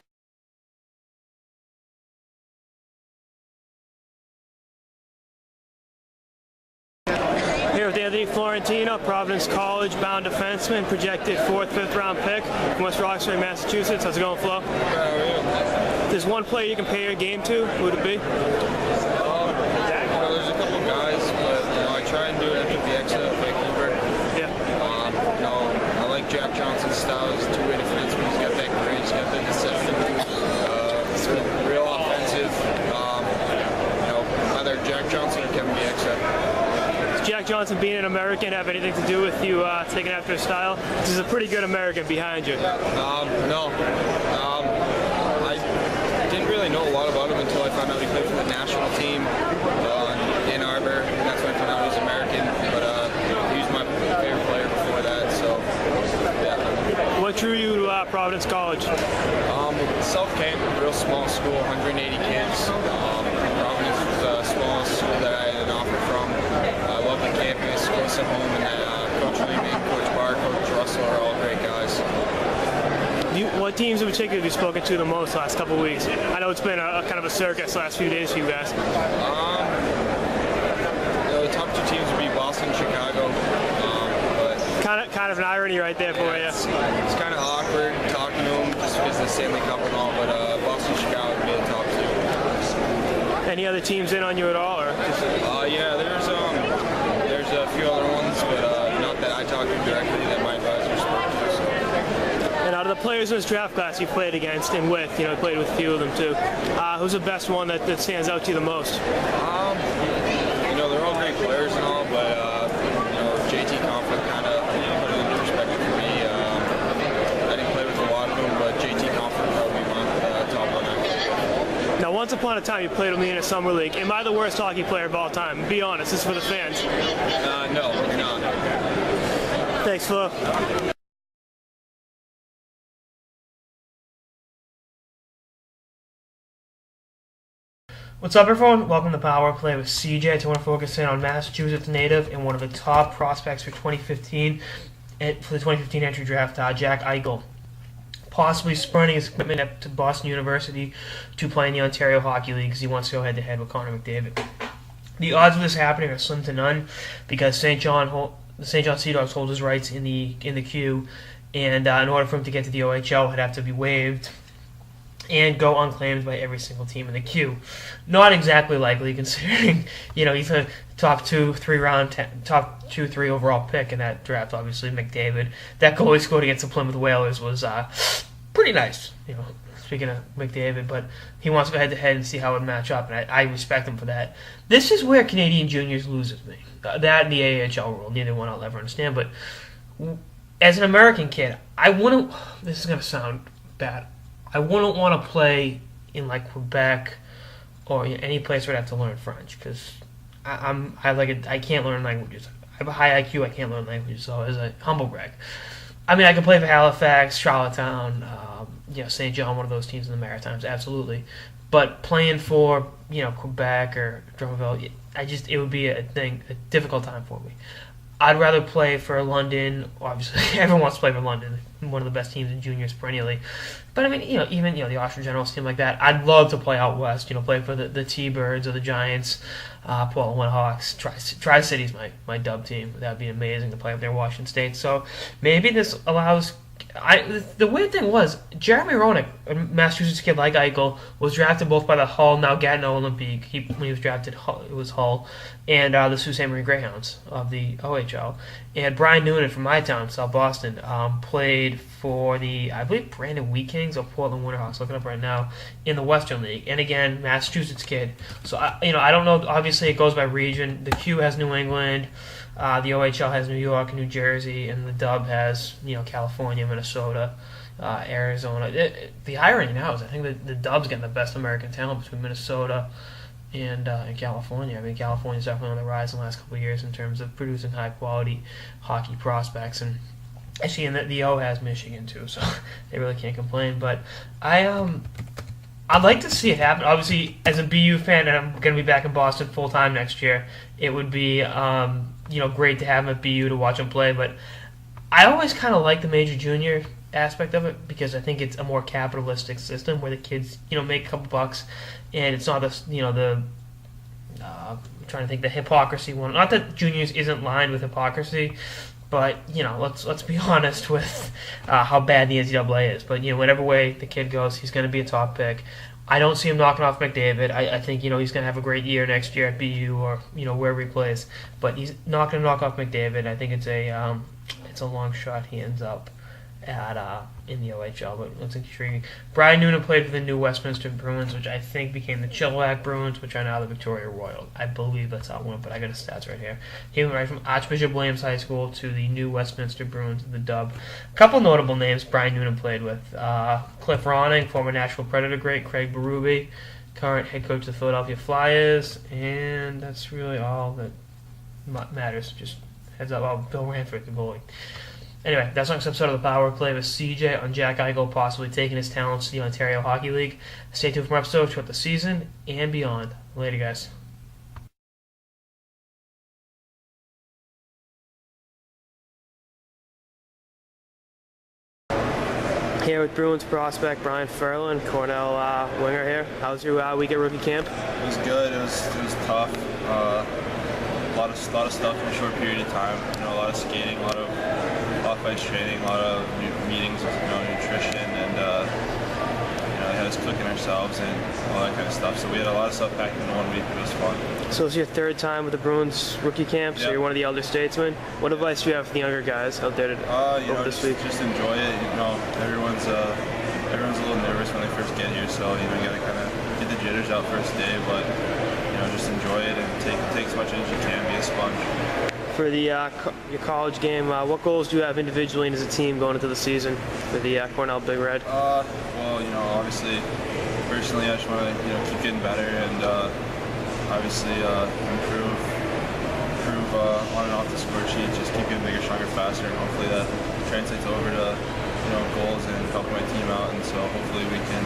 Here with Anthony Florentino, Providence College bound defenseman, projected 4th, 5th round pick from West Roxbury, Massachusetts. How's it going, Flo? There's one player you compare your game to. Who would it be? There's a couple guys, but I try and do it after the exit of Vancouver. Yeah. I like Jack Johnson's style. He's a two-way defenseman. He's got that grit. He's got that deception. Real offensive. Either Jack Johnson or Kevin Bieksa. Does Jack Johnson being an American have anything to do with you taking after his style? This is a pretty good American behind you. No. I didn't really know a lot about him until I found out he played for the national team in Ann Arbor. And that's when I found out he was American. But he was my favorite player before that. So, yeah. What drew you to Providence College? South Camp, real small school, 180 kids. Providence was the smallest school that I had an offer from. I love the campus, close to home, and Coach Lehman, Coach Barr, Coach Russell are all great guys. What teams in particular have you spoken to the most last couple of weeks? I know it's been a kind of a circus last few days for you guys. The top two teams would be Boston and Chicago. Kind of an irony right there for you. It's kind of awkward talking to them just because of the Stanley Cup and all, but Boston and Chicago would be the top two. Any other teams in on you at all? Or just... Yeah, there's a few other ones, but not that I talk to directly, that my advisors spoke to. So. And out of the players in this draft class you played against and with, played with a few of them too, who's the best one that stands out to you the most? They're all great players and all, but JT Compher kind of put it into perspective for me. I didn't play with a lot of them, but JT Compher would probably be my top one. Now, once upon a time, you played with me in a summer league. Am I the worst hockey player of all time? Be honest, this is for the fans. No, you're not. Thanks, Flo. What's up, everyone? Welcome to Power Play with CJ. I want to focus in on Massachusetts native and one of the top prospects for 2015 for the 2015 entry draft, Jack Eichel. possibly spurning his commitment up to Boston University to play in the Ontario Hockey League because he wants to go head-to-head with Connor McDavid. The odds of this happening are slim to none because the St. John Sea Dogs hold his rights in the queue, and in order for him to get to the OHL, he'd have to be waived and go unclaimed by every single team in the queue. Not exactly likely, considering he's a top 2-3 overall pick in that draft. Obviously, McDavid. That goal he scored against the Plymouth Whalers was pretty nice. Speaking of McDavid, but he wants to go head to head and see how it would match up, and I respect him for that. This is where Canadian Juniors loses me. That and the AHL rule, neither one I'll ever understand. But as an American kid, I wouldn't. This is gonna sound bad. I wouldn't want to play in like Quebec or any place where I have to learn French because I can't learn languages. I have a high IQ. I can't learn languages, so as a humble brag. I mean, I can play for Halifax, Charlottetown, St. John, one of those teams in the Maritimes, absolutely. But playing for Quebec or Drummondville, it would be a difficult time for me. I'd rather play for London. Obviously, everyone wants to play for London, one of the best teams in juniors perennially. But I mean, even the Austrian Generals team like that. I'd love to play out west. Play for the T-Birds or the Giants, Portland Winterhawks. Tri-City's my dub team. That'd be amazing to play up there, Washington State. So maybe this allows. The weird thing was Jeremy Roenick, a Massachusetts kid like Eichel, was drafted both by the Hull, now Gatineau Olympique. When he was drafted, it was Hull, and the Sault Ste. Marie Greyhounds of the OHL. And Brian Noonan from my town, South Boston, played for the, I believe, Brandon Wheat Kings or Portland Winterhawks, looking up right now, in the Western League. And again, Massachusetts kid. So, I don't know. Obviously, it goes by region. The Q has New England. The OHL has New York and New Jersey, and the Dub has California, Minnesota, Arizona. The irony now is I think the Dub's getting the best American talent between Minnesota and California. I mean, California's definitely on the rise in the last couple of years in terms of producing high quality hockey prospects, and actually, and the O has Michigan too, so they really can't complain. But I'd like to see it happen. Obviously, as a BU fan, and I'm going to be back in Boston full time next year, it would be great to have him at BU to watch him play. But I always kind of like the major junior aspect of it because I think it's a more capitalistic system where the kids make a couple bucks, and it's not I'm trying to think the hypocrisy one. Not that juniors isn't lined with hypocrisy. But, let's be honest with how bad the NCAA is. But, whatever way the kid goes, he's going to be a top pick. I don't see him knocking off McDavid. I think, he's going to have a great year next year at BU or, wherever he plays. But he's not going to knock off McDavid. I think it's a long shot he ends up at in the OHL, but it's intriguing. Brian Noonan played for the new Westminster Bruins, which I think became the Chilliwack Bruins, which are now the Victoria Royals. I believe that's how it went, but I got his stats right here. He went right from Archbishop Williams High School to the new Westminster Bruins in the Dub. A couple notable names Brian Noonan played with. Cliff Ronning, former Nashville Predator great, Craig Berube, current head coach of the Philadelphia Flyers, and that's really all that matters. Just heads up, Bill Ranford, the goalie. Anyway, that's next episode of the Power Play with CJ on Jack Eichel possibly taking his talents to the Ontario Hockey League. Stay tuned for more episodes throughout the season and beyond. Later, guys. Here with Bruins prospect Brian Ferland, Cornell winger here. How's your week at rookie camp? It was good. It was tough. A lot of stuff in a short period of time. A lot of skating, a lot of off-ice training, a lot of meetings with nutrition, and they had us cooking ourselves and all that kind of stuff. So we had a lot of stuff packed into 1 week. It was fun. So it's your third time with the Bruins rookie camp. So you're one of the elder statesmen. What advice do you have for the younger guys out there over this week? Just enjoy it. Everyone's a little nervous when they first get here, so you got to kind of get the jitters out first day, but just enjoy it and take as much as you can. Be a sponge. For the your college game, what goals do you have individually and as a team going into the season for the Cornell Big Red? Well, obviously, personally, I just want to keep getting better and obviously improve on and off the score sheet. Just keep getting bigger, stronger, faster, and hopefully that translates over to goals and help my team out. And so hopefully we can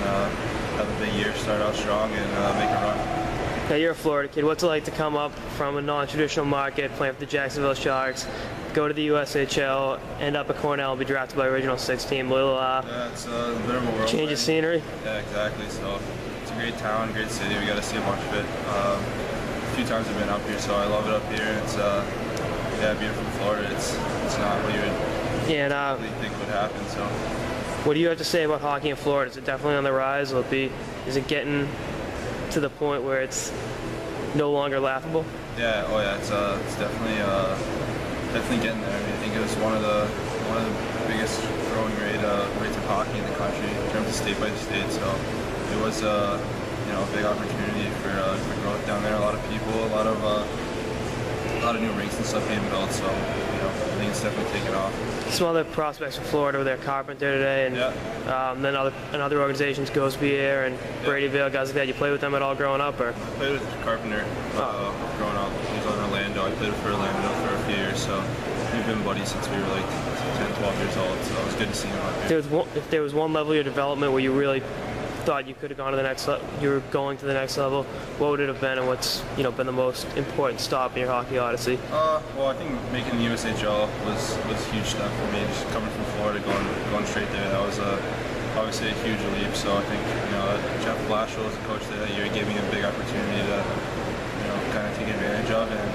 have a big year, start out strong, and make a run. Now you're a Florida kid. What's it like to come up from a non-traditional market, playing for the Jacksonville Sharks, go to the USHL, end up at Cornell, and be drafted by original 6 team? Yeah, it's a bit of a world. Change of scenery. Yeah, exactly. So it's a great town, great city. We got to see a bunch of it. A few times I've been up here, so I love it up here. It's beautiful Florida. It's not what you would really think would happen. So what do you have to say about hockey in Florida? Is it definitely on the rise? Is it getting to the point where it's no longer laughable? Yeah, it's definitely getting there. I mean, I think it was one of the biggest growing rates of hockey in the country in terms of state by state. So it was a big opportunity for growth down there. A lot of people, a lot of new rinks and stuff being built. So I think it's definitely taken off. Some other prospects from Florida with their Carpenter today, and then other organizations, Ghost Pierre and Brady Vale, guys like that. You played with them at all growing up, or? I played with Carpenter growing up. He was on Orlando. I played for Orlando for a few years, so we've been buddies since we were like 10, 12 years old. So it was good to see him out here. If there was one level of your development where you really thought you could have gone to the next level, you were going to the next level, what would it have been, and what's been the most important stop in your hockey odyssey? Well, I think making the USHL was a huge step for me. Just coming from Florida, going straight there, that was obviously a huge leap. So I think Jeff Blashill was the coach that year. He gave me a big opportunity to kind of take advantage of and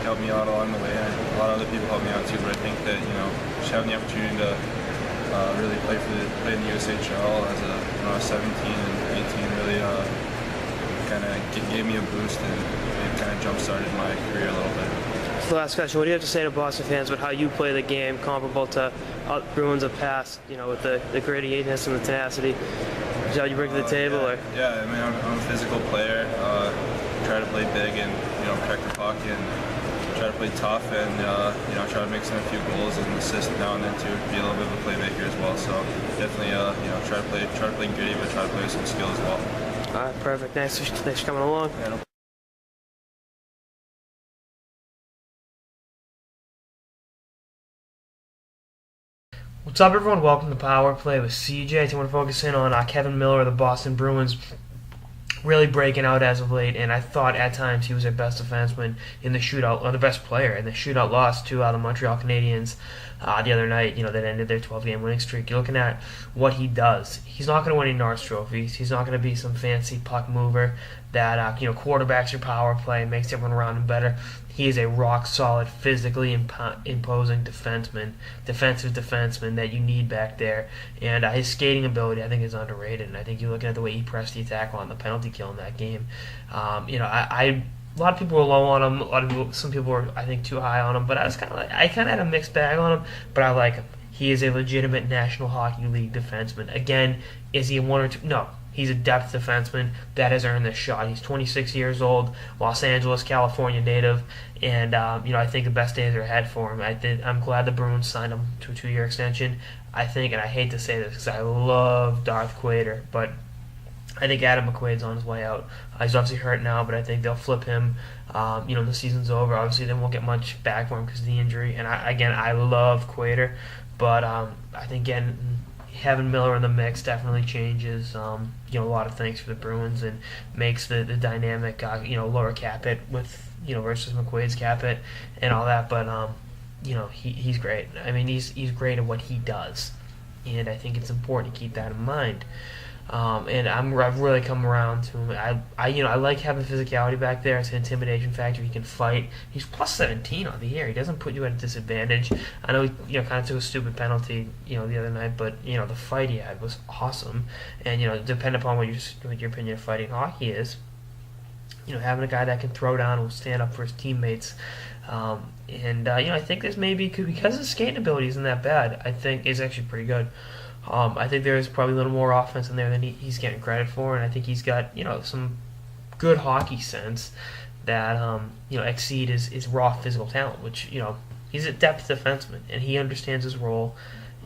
help me out along the way. And a lot of other people helped me out too. But I think that just having the opportunity to really play in the USHL as when I was 17 and 18 really kind of gave me a boost and kind of jump-started my career a little bit. So the last question, what do you have to say to Boston fans about how you play the game comparable to Bruins of past, with the grittiness and the tenacity? Is that what you bring to the table? Yeah, I mean, I'm a physical player. Try to play big and protect the puck and try to play tough and try to mix in a few goals and assist now and then too. Be a little bit of a playmaker as well. So definitely try to play gritty, but try to play with some skill as well. All right, perfect. Thanks for coming along. Yeah, What's up, everyone? Welcome to Power Play with CJ. I want to focus in on Kevin Miller of the Boston Bruins. Really breaking out as of late, and I thought at times he was their best defenseman in the shootout, or the best player in the shootout loss to the Montreal Canadiens the other night, that ended their 12-game winning streak. You're looking at what he does. He's not going to win any Norris trophies. He's not going to be some fancy puck mover that quarterbacks your power play and makes everyone around him better. He is a rock-solid, physically imposing defensive defenseman that you need back there. And his skating ability, I think, is underrated. And I think you're looking at the way he pressed the tackle on the penalty kill in that game. A lot of people were low on him. Some people were, I think, too high on him. But I kind of had a mixed bag on him. But I like him. He is a legitimate National Hockey League defenseman. Again, is he a one or two? No. He's a depth defenseman that has earned this shot. He's 26 years old, Los Angeles, California native, and I think the best days are ahead for him. I'm glad the Bruins signed him to a 2-year extension. I think, and I hate to say this because I love Darth Quater, but I think Adam McQuaid's on his way out. He's obviously hurt now, but I think they'll flip him. The season's over. Obviously, they won't get much back for him because of the injury. And I love Quater, but I think having Miller in the mix definitely changes a lot of things for the Bruins and makes the dynamic lower cap hit with versus McQuaid's cap hit and all that. But he's great. I mean, he's great at what he does, and I think it's important to keep that in mind. And I've really come around to him. I like having physicality back there. It's an intimidation factor. He can fight. He's plus 17 on the year. He doesn't put you at a disadvantage. I know he kind of took a stupid penalty the other night, but the fight he had was awesome. And depending upon what your opinion of fighting hockey is, having a guy that can throw down and will stand up for his teammates. I think this maybe because his skating ability isn't that bad. I think is actually pretty good. I think there's probably a little more offense in there than he's getting credit for, and I think he's got some good hockey sense that exceed his raw physical talent. Which he's a depth defenseman and he understands his role.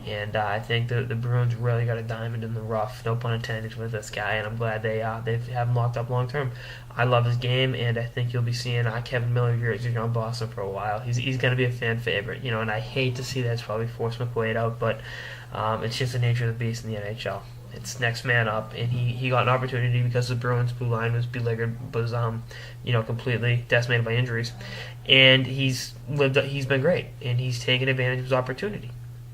And I think the Bruins really got a diamond in the rough, no pun intended, with this guy, and I'm glad they have him locked up long term. I love his game, and I think you'll be seeing Kevin Miller here on Boston for a while. He's going to be a fan favorite, and I hate to see that's probably force McQuaid out, but it's just the nature of the beast in the NHL. it's next man up, and he got an opportunity because the Bruins' blue line was beleaguered, was completely decimated by injuries, and he's been great, and he's taken advantage of his opportunity,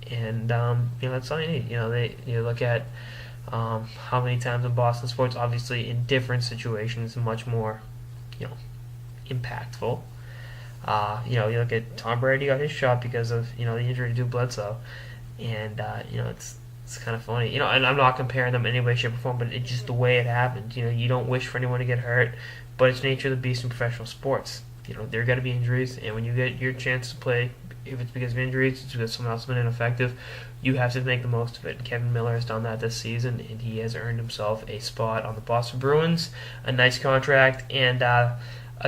and that's all you need. You look at how many times in Boston sports, obviously in different situations, much more impactful. You look at Tom Brady got his shot because of the injury to Duke Bledsoe, and it's kind of funny, and I'm not comparing them in any way, shape, or form, but it's just the way it happened. You don't wish for anyone to get hurt, but it's the nature of the beast in professional sports. There are going to be injuries, and when you get your chance to play, if it's because of injuries, it's because someone else has been ineffective, you have to make the most of it. And Kevin Miller has done that this season, and he has earned himself a spot on the Boston Bruins, a nice contract, and a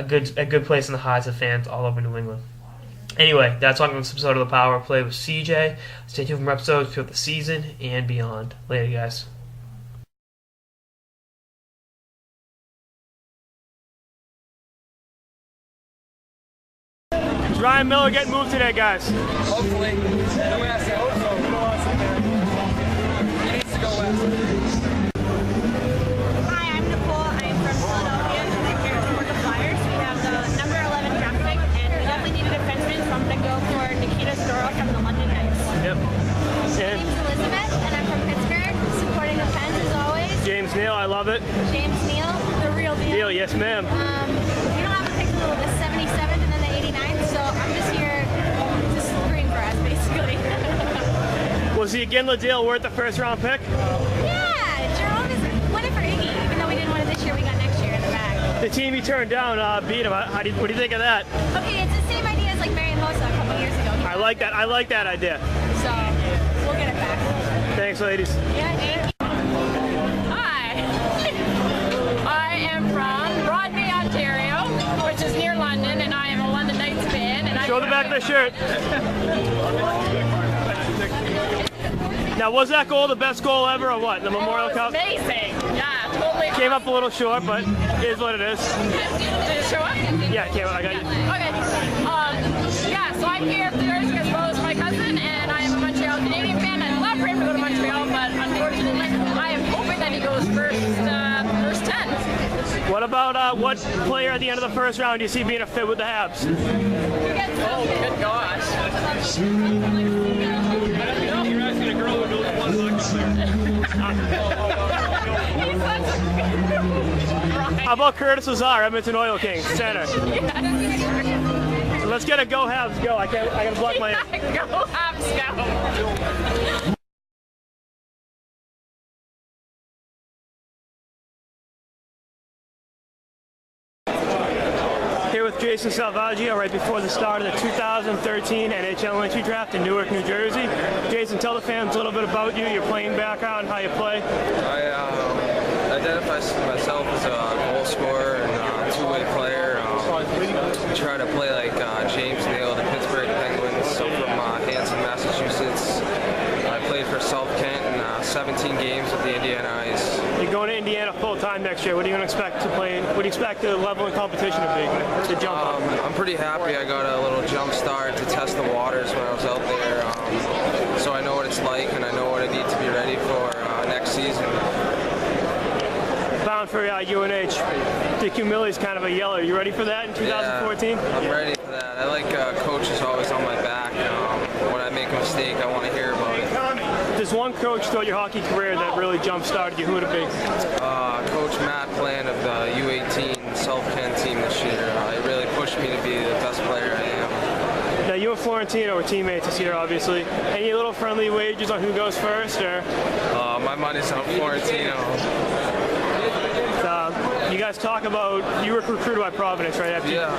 good place in the hearts of fans all over New England. Anyway, that's all on this episode of The Power Play with CJ. Stay tuned for more episodes throughout the season and beyond. Later, guys. Is Ryan Miller getting moved today, guys? Hopefully. No ass. I hope so. No ass. He needs to go west. Hi, I'm Nicole. I'm from Philadelphia, and I'm here to support the Flyers. We have the number 11 draft pick, and we definitely need a defenseman, so I'm going to go for Nikita Storov from the London Knights. Yep. My name's Elizabeth, and I'm from Pittsburgh, supporting the Pens as always. James Neal, I love it. James Neal, the real deal. Neal, yes, ma'am. We don't have a pick until the 77th and then the 89th, so I'm just here to scream for us, basically. Was the Iginla deal worth the first-round pick? Yeah, Jerome is winning for Iggy, even though we didn't win it this year, we got next year in the bag. The team he turned down beat him. What do you think of that? Okay, it's the same idea as like Marian Hossa a couple years ago. I like that idea. So we'll get it back. Thanks, ladies. Yeah, thank you. Hi. I am from Rodney, Ontario, which is near London, and I am a London Knights fan. And Show the back of the shirt. Now, was that goal the best goal ever, or what? The Memorial Cup? Amazing. Yeah, totally. Came up a little short, but it is what it is. Did it show up? Yeah, it came up. I got it. Okay. So I'm here Thursday as well as my cousin, and I am a Montreal Canadian fan. I'd love for him to go to Montreal, but unfortunately, I am hoping that he goes first 10. What about what player at the end of the first round do you see being a fit with the Habs? Oh, good gosh. You're asking a girl who knows one How about Curtis Lazar, Edmonton Oil Kings, center? Let's get a Go Habs go. I gotta block my ear. Go Habs go. Here with Jason Salvaggio right before the start of the 2013 NHL entry draft in Newark, New Jersey. Jason, tell the fans a little bit about you, your playing background, how you play. I identify myself as a goal scorer and a two-way player. Try to play like James Neal, the Pittsburgh Penguins, so from Hanson, Massachusetts. I played for South Kent in 17 games with the Indiana Ice. You're going to Indiana full-time next year. What are you going to expect to play? What do you expect the level of competition to be, the jump up? I'm pretty happy I got a little jump start to test the waters when I was out there. So I know what it's like and I know what I need to be ready for next season. Bound for UNH. Dick Humilly's kind of a yeller. You ready for that in 2014? Yeah, I'm ready for that. I like coaches always on my back. When I make a mistake, I want to hear about it. There's one coach throughout your hockey career that really jump-started you. Who would it be? Coach Matt Plant of the U18 South Kent team this year. It really pushed me to be the best player I am. Now, you and Florentino were teammates this year, obviously. Any little friendly wagers on who goes first, or? My money's on Florentino. You guys talk about, you were recruited by Providence, right? Yeah.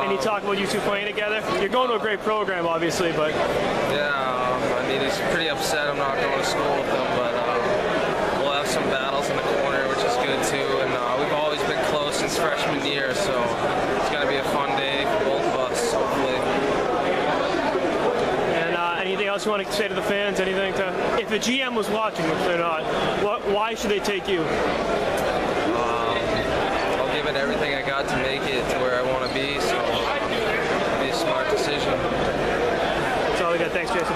And you talk about you two playing together? You're going to a great program, obviously, but... Yeah, I mean, he's pretty upset I'm not going to school with him, but we'll have some battles in the corner, which is good, too. And we've always been close since freshman year, so it's going to be a fun day for both of us, hopefully. And anything else you want to say to the fans? Anything to... If the GM was watching, which they're not, why should they take you? I'll give it everything I got to make it to where I want to be, so it'll be a smart decision. That's all we got. Thanks, Jason.